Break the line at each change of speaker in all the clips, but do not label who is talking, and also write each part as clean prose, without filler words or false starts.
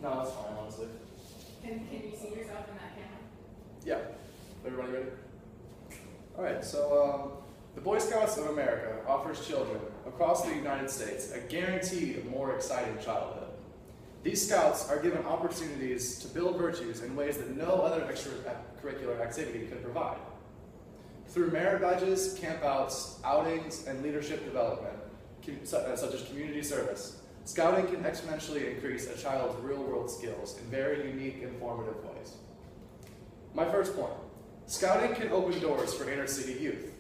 No, that's fine, honestly.
Can you see yourself in that camera?
Yeah. Everybody ready? Alright, so the Boy Scouts of America offers children across the United States a guaranteed more exciting childhood. These scouts are given opportunities to build virtues in ways that no other extracurricular activity could provide. Through merit badges, campouts, outings, and leadership development, such as community service, scouting can exponentially increase a child's real-world skills in very unique and formative ways. My first point, scouting can open doors for inner-city youth.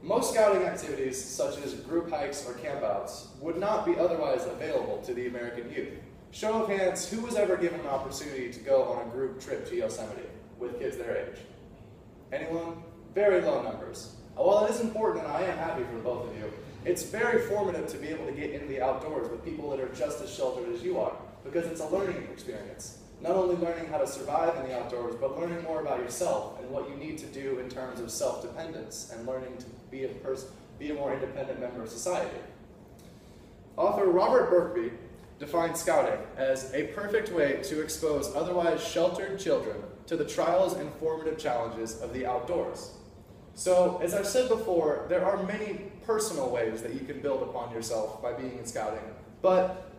Most scouting activities, such as group hikes or campouts, would not be otherwise available to the American youth. Show of hands, who was ever given an opportunity to go on a group trip to Yosemite with kids their age? Anyone? Very low numbers. While it is important, and I am happy for both of you, it's very formative to be able to get into the outdoors with people that are just as sheltered as you are, because it's a learning experience. Not only learning how to survive in the outdoors, but learning more about yourself and what you need to do in terms of self-dependence and learning to be a more independent member of society. Author Robert Berkby defined scouting as a perfect way to expose otherwise sheltered children to the trials and formative challenges of the outdoors. So, as I've said before, there are many personal ways that you can build upon yourself by being in scouting, but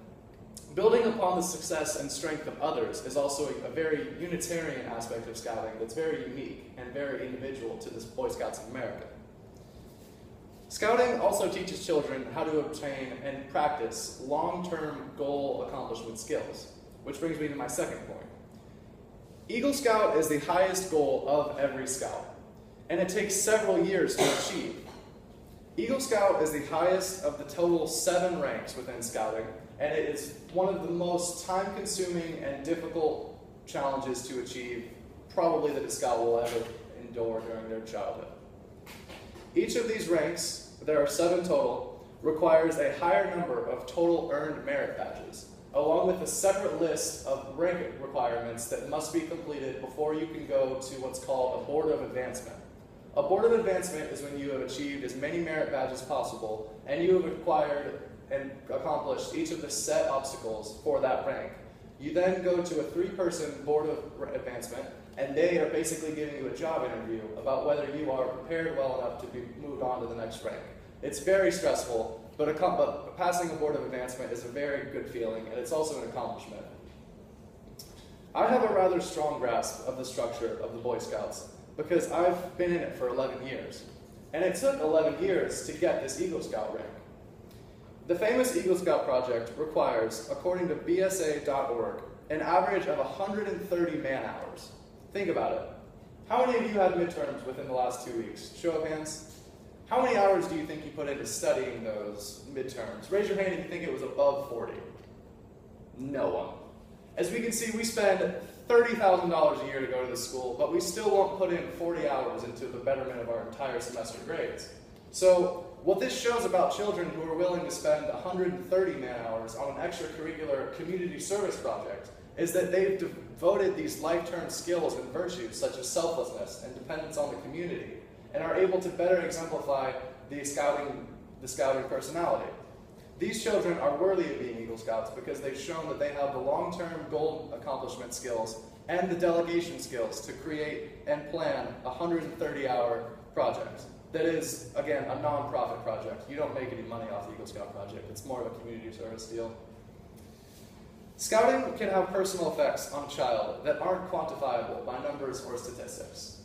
building upon the success and strength of others is also a very Unitarian aspect of scouting that's very unique and very individual to the Boy Scouts of America. Scouting also teaches children how to obtain and practice long-term goal accomplishment skills, which brings me to my second point. Eagle Scout is the highest goal of every scout, and it takes several years to achieve. Eagle Scout is the highest of the total 7 ranks within scouting, and it is one of the most time-consuming and difficult challenges to achieve, probably that a scout will ever endure during their childhood. Each of these ranks, there are 7 total, requires a higher number of total earned merit badges, along with a separate list of rank requirements that must be completed before you can go to what's called a Board of Advancement. A Board of Advancement is when you have achieved as many merit badges as possible, and you have acquired and accomplished each of the set obstacles for that rank. You then go to a 3-person Board of Advancement, and they are basically giving you a job interview about whether you are prepared well enough to be moved on to the next rank. It's very stressful, but passing a Board of Advancement is a very good feeling, and it's also an accomplishment. I have a rather strong grasp of the structure of the Boy Scouts because I've been in it for 11 years, and it took 11 years to get this Eagle Scout rank. The famous Eagle Scout project requires, according to BSA.org, an average of 130 man-hours. Think about it. How many of you had midterms within the last 2 weeks? Show of hands. How many hours do you think you put into studying those midterms? Raise your hand if you think it was above 40. No one. As we can see, we spend $30,000 a year to go to this school, but we still won't put in 40 hours into the betterment of our entire semester grades. So what this shows about children who are willing to spend 130 man-hours on an extracurricular community service project is that they've devoted these life-term skills and virtues such as selflessness and dependence on the community and are able to better exemplify the scouting personality. These children are worthy of being Eagle Scouts because they've shown that they have the long-term goal accomplishment skills and the delegation skills to create and plan a 130-hour project. That is, again, a non-profit project. You don't make any money off the Eagle Scout project. It's more of a community service deal. Scouting can have personal effects on a child that aren't quantifiable by numbers or statistics.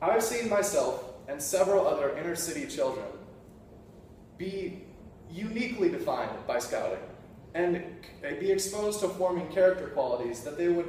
I've seen myself and several other inner-city children be uniquely defined by scouting and be exposed to forming character qualities that they would